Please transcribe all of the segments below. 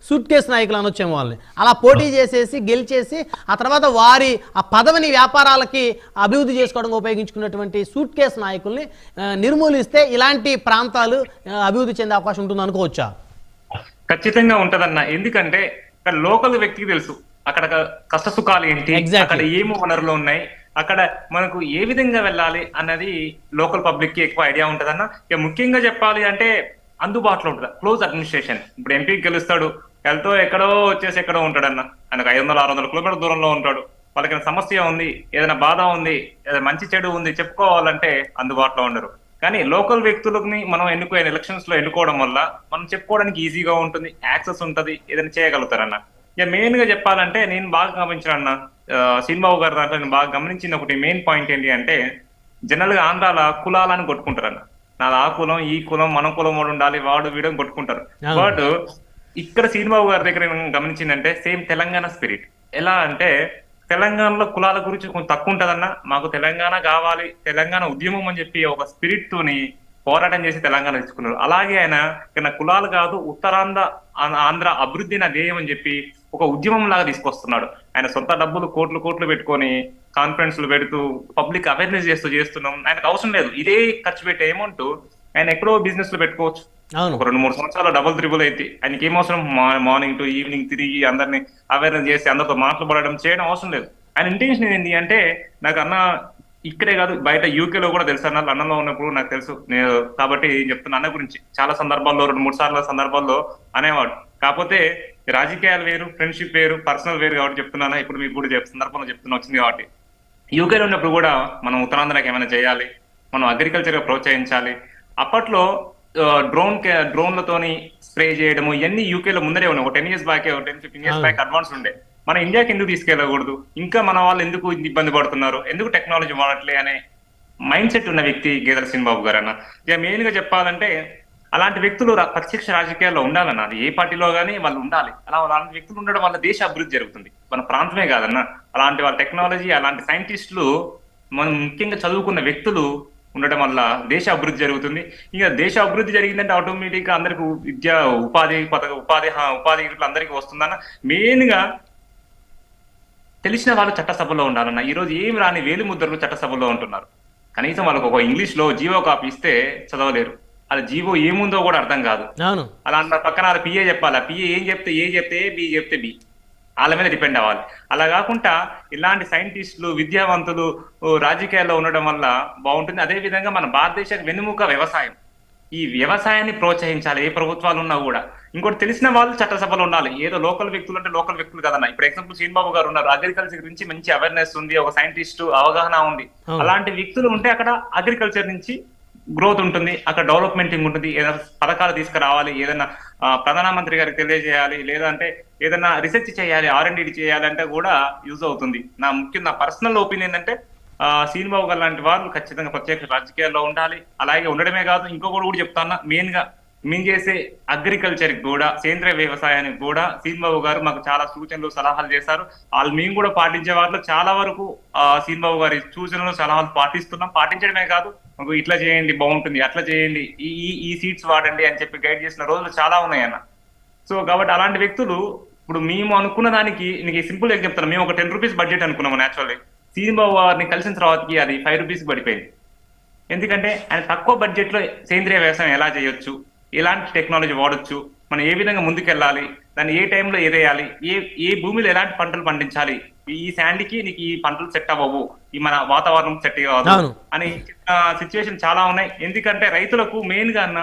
Suit case నాయకులు అనొచ్చేమో వాళ్ళని. అలా పోటీ చేసేసి గెలిచేసి ఆ తర్వాత వారి ఆ పదవిని వ్యాపారాలకి అభివృద్ధి చేసుకోవడానికి ఉపయోగించుకున్నటువంటి సూట్ కేసు నాయకుల్ని నిర్మూలిస్తే ఇలాంటి ప్రాంతాలు అభివృద్ధి చెందే అవకాశం ఉంటుంది అనుకోవచ్చా? ఖచ్చితంగా ఉంటదన్న. ఎందుకంటే ఇక్కడ లోకల్ వ్యక్తికి తెలుసు అక్కడ కష్ట సుఖాలు ఏంటి, అక్కడ ఏమో వనరులు ఉన్నాయి, అక్కడ మనకు ఏ విధంగా వెళ్ళాలి అన్నది లోకల్ పబ్లిక్ కి ఎక్కువ ఐడియా ఉంటదన్న. ఇక ముఖ్యంగా చెప్పాలి అంటే అందుబాటులో ఉంటుంది క్లోజ్ అడ్మినిస్ట్రేషన్. ఇప్పుడు ఎంపీకి గెలుస్తాడు, వెళ్తూ ఎక్కడో వచ్చేసి ఎక్కడో ఉంటాడన్న. ఆయనకు 500-600 కిలోమీటర్ల దూరంలో ఉంటాడు. వాళ్ళకి సమస్య ఉంది, ఏదైనా బాధ ఉంది, ఏదైనా మంచి చెడు ఉంది చెప్పుకోవాలంటే అందుబాటులో ఉండరు. కానీ లోకల్ వ్యక్తులని మనం ఎలక్షన్స్ లో ఎన్నుకోవడం వల్ల మనం చెప్పుకోవడానికి ఈజీగా ఉంటుంది, యాక్సెస్ ఉంటది, ఏదైనా చేయగలుగుతారన్న. ఇక మెయిన్ గా చెప్పాలంటే నేను బాగా గమనించానన్న, శ్రీనిబాబు గారు దాంట్లో నేను బాగా గమనించిన ఒకటి మెయిన్ పాయింట్ ఏంటి అంటే, జనరల్ గా ఆంధ్రాల కులాలను కొట్టుకుంటారన్న. నాది ఆ కులం, ఈ కులం, మన కులం వాడు ఉండాలి, వాడు వీడని కొట్టుకుంటారు. బట్ ఇక్కడ శ్రీనిబాబు గారి దగ్గర నేను గమనించిందంటే సేమ్ తెలంగాణ స్పిరిట్. ఎలా అంటే తెలంగాణలో కులాల గురించి కొంచెం తక్కువ ఉంటదన్న. మాకు తెలంగాణ కావాలి, తెలంగాణ ఉద్యమం అని చెప్పి ఒక స్పిరిట్ తోని పోరాటం చేసి తెలంగాణ తెచ్చుకున్నారు. అలాగే ఆయన ఇక్కడ కులాలు కాదు, ఉత్తరాంధ్ర ఆంధ్ర అభివృద్ధి నా ధ్యేయం అని చెప్పి ఒక ఉద్యమం లాగా తీసుకొస్తున్నాడు. ఆయన సొంత డబ్బులు కోట్లు పెట్టుకొని కాన్ఫరెన్స్లు పెడుతూ పబ్లిక్ అవేర్నెస్ చేస్తున్నాం. ఆయనకు అవసరం లేదు ఇదే ఖర్చు పెట్టే అమౌంట్ ఆయన ఎక్కడో బిజినెస్ లో పెట్టుకోవచ్చు. ఒక 2-3 సంవత్సరాలు డబుల్ త్రిబుల్ అయితే ఆయనకి ఏం అవసరం? మార్నింగ్ టు ఈవినింగ్ తిరిగి అందరినీ అవేర్నెస్ చేసి అందరితో మాట్లాడడం చేయడం అవసరం లేదు. ఆయన ఇంటెన్షన్ ఏంటి అంటే, నాకు అన్న ఇక్కడే కాదు బయట యూకేలో కూడా తెలుసు అన్న, లండన్ లో ఉన్నప్పుడు నాకు తెలుసు నేను కాబట్టి చెప్తున్నా అన్న గురించి. చాలా సందర్భాల్లో 2-3 సార్లు సందర్భాల్లో అనేవాడు. కాకపోతే రాజకీయాలు వేరు, ఫ్రెండ్షిప్ వేరు, పర్సనల్ వేరు కాబట్టి చెప్తున్నాను. ఇప్పుడు మీకు కూడా సందర్భంలో చెప్తున్నా వచ్చింది కాబట్టి. యూకేలో ఉన్నప్పుడు కూడా మనం ఉత్తరాంధ్రకి ఏమైనా చేయాలి, మనం అగ్రికల్చర్ గా ప్రోత్సహించాలి. అప్పట్లో డ్రోన్లతోని స్ప్రే చేయడము ఇవన్నీ యూకేలో ముందరే ఉన్నాయి. ఒక 10 years back, 10-15 years back advance ఉండే. మన ఇండియాకి ఎందుకు తీసుకెళ్ళకూడదు? ఇంకా మన వాళ్ళు ఎందుకు ఇబ్బంది పడుతున్నారు, ఎందుకు టెక్నాలజీ వాడట్లే అనే మైండ్ సెట్ ఉన్న వ్యక్తి గేదెల శ్రీనిబాబు గారు అన్న. ఇక మెయిన్ గా చెప్పాలంటే అలాంటి వ్యక్తులు ప్రత్యక్ష రాజకీయాల్లో ఉండాలన్న. అది ఏ పార్టీలో కానీ వాళ్ళు ఉండాలి. అలాంటి వ్యక్తులు ఉండడం వల్ల దేశ అభివృద్ధి జరుగుతుంది, మన ప్రాంతమే కాదన్న. అలాంటి వాళ్ళ టెక్నాలజీ, అలాంటి సైంటిస్టులు, మనం ముఖ్యంగా చదువుకున్న వ్యక్తులు ఉండడం వల్ల దేశ అభివృద్ధి జరుగుతుంది. ఇక దేశ అభివృద్ధి జరిగిందంటే ఆటోమేటిక్ గా అందరికి విద్య, ఉపాధి అందరికీ వస్తుందన్న. మెయిన్ గా తెలిసిన వాళ్ళు చట్టసభలో ఉండాలన్న. ఈ రోజు ఏం రాని వేలు ముద్రలు చట్టసభలో ఉంటున్నారు. కనీసం వాళ్ళకు ఒక ఇంగ్లీష్ లో జీవో కాపీ ఇస్తే చదవలేరు. అది జీవో ఏముందో కూడా అర్థం కాదు. అలాంటి పక్కన వాళ్ళ పిఏ చెప్పాలి. పిఏ ఏం చెప్తే ఏ చెప్తే బి చెప్తే బి, వాళ్ళ మీద డిపెండ్ అవ్వాలి. అలా కాకుండా ఇలాంటి సైంటిస్టులు, విద్యావంతులు రాజకీయాల్లో ఉండడం వల్ల బాగుంటుంది. అదే విధంగా మన భారతదేశానికి వెన్నుముక వ్యవసాయం. ఈ వ్యవసాయాన్ని ప్రోత్సహించాలి ఏ ప్రభుత్వాలు ఉన్నా కూడా. ఇంకోటి తెలిసిన వాళ్ళు చట్టసభలో ఉండాలి. ఏదో లోకల్ వ్యక్తులు అంటే లోకల్ వ్యక్తులు కదన్నా. ఇప్పుడు ఎగ్జాంపుల్ శ్రీనిబాబు గారు ఉన్నారు, అగ్రికల్చర్ గురించి మంచి అవేర్నెస్ ఉంది, ఒక సైంటిస్ట్ అవగాహన ఉంది. అలాంటి వ్యక్తులు ఉంటే అక్కడ అగ్రికల్చర్ నుంచి గ్రోత్ ఉంటుంది, అక్కడ డెవలప్మెంటింగ్ ఉంటుంది. ఏదైనా పథకాలు తీసుకురావాలి, ఏదైనా ప్రధానమంత్రి గారికి తెలియజేయాలి, లేదంటే ఏదైనా రీసెర్చ్ చేయాలి, R&D చేయాలంటే కూడా యూజ్ అవుతుంది. నా పర్సనల్ ఒపీనియన్ అంటే శ్రీనిబాబు గారు లాంటి వాళ్ళు ఖచ్చితంగా ప్రత్యేక రాజకీయాల్లో ఉండాలి. అలాగే ఉండడమే కాదు, ఇంకొకటి కూడా చెప్తాను, మెయిన్ గా మేము చేసే అగ్రికల్చర్ కి కూడా, సేంద్రియ వ్యవసాయానికి కూడా శ్రీనిబాబు గారు మాకు చాలా సూచనలు, సలహాలు చేశారు. వాళ్ళు మేము కూడా పాటించే వాటిలో చాలా వరకు శ్రీనిబాబు గారి సూచనలు, సలహాలు పాటిస్తున్నాం. పాటించడమే కాదు, మాకు ఇట్లా చేయండి బాగుంటుంది, అట్లా చేయండి, ఈ సీడ్స్ వాడండి అని చెప్పి గైడ్ చేసిన రోజులు చాలా ఉన్నాయన్న. సో కాబట్టి అలాంటి వ్యక్తులు ఇప్పుడు మేము అనుకున్న దానికి, నీకు సింపుల్ గా చెప్తాను, మేము ఒక 10 రూపీస్ బడ్జెట్ అనుకున్నాము. నేచురల్లీ శ్రీనిబాబు గారిని కలిసిన తర్వాతకి అది 5 రూపీస్ పడిపోయింది. ఎందుకంటే ఆయన తక్కువ బడ్జెట్ లో సేంద్రియ వ్యవసాయం ఎలా చేయొచ్చు, ఎలాంటి టెక్నాలజీ వాడొచ్చు, మనం ఏ విధంగా ముందుకెళ్ళాలి, దాన్ని ఏ టైంలో ఏదేయాలి, ఏ భూమిలో ఎలాంటి పంటలు పండించాలి, ఈ శాండ్కి నీకు ఈ పంటలు సెట్ అవ్వవు, ఈ మన వాతావరణం సెట్ కాదు అని సిచ్యువేషన్ చాలా ఉన్నాయి. ఎందుకంటే రైతులకు మెయిన్ గా అన్న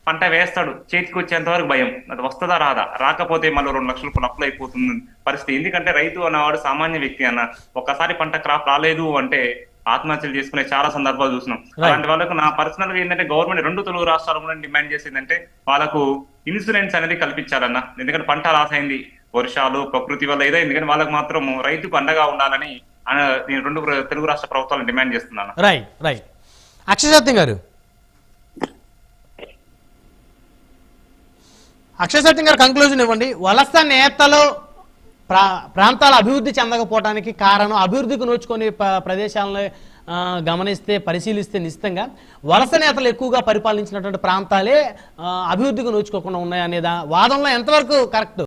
పంట వేస్తాడు, చేతికి వచ్చేంత వరకు భయం, అది వస్తుందా రాదా, రాకపోతే మళ్ళీ 2 లక్షల రూపాయలు అప్పులు అయిపోతుంది పరిస్థితి. ఎందుకంటే రైతు అన్నవాడు సామాన్య వ్యక్తి అన్న. ఒక్కసారి పంట క్రాప్ రాలేదు అంటే ఆత్మహత్యలు చేసుకునే చాలా సందర్భాలు చూసినాం. అలాంటి వాళ్ళకు నా పర్సనల్ గా ఏంటంటే గవర్నమెంట్ 2 తెలుగు రాష్ట్రాలు కూడా డిమాండ్ చేసిందంటే వాళ్ళకు ఇన్సూరెన్స్ అనేది కల్పించాలన్న. ఎందుకంటే పంట లాస్ అయింది, వర్షాలు, ప్రకృతి వల్ల ఏదైంది, కానీ వాళ్ళకు మాత్రం రైతుకు అండగా ఉండాలని నేను 2 తెలుగు రాష్ట్ర ప్రభుత్వాలను డిమాండ్ చేస్తున్నాను. రైట్ అక్షయ్ సత్యం గారు, కంక్లూజన్ ఇవ్వండి. వలస నేతలు ప్రాంతాల అభివృద్ధి చెందకపోవడానికి కారణం, అభివృద్ధికి నోచుకొని ప్రదేశాలను గమనిస్తే పరిశీలిస్తే నిశ్చితంగా వలస నేతలు ఎక్కువగా పరిపాలించినటువంటి ప్రాంతాలే అభివృద్ధికి నోచుకోకుండా ఉన్నాయనే వాదనలో ఎంతవరకు కరెక్ట్?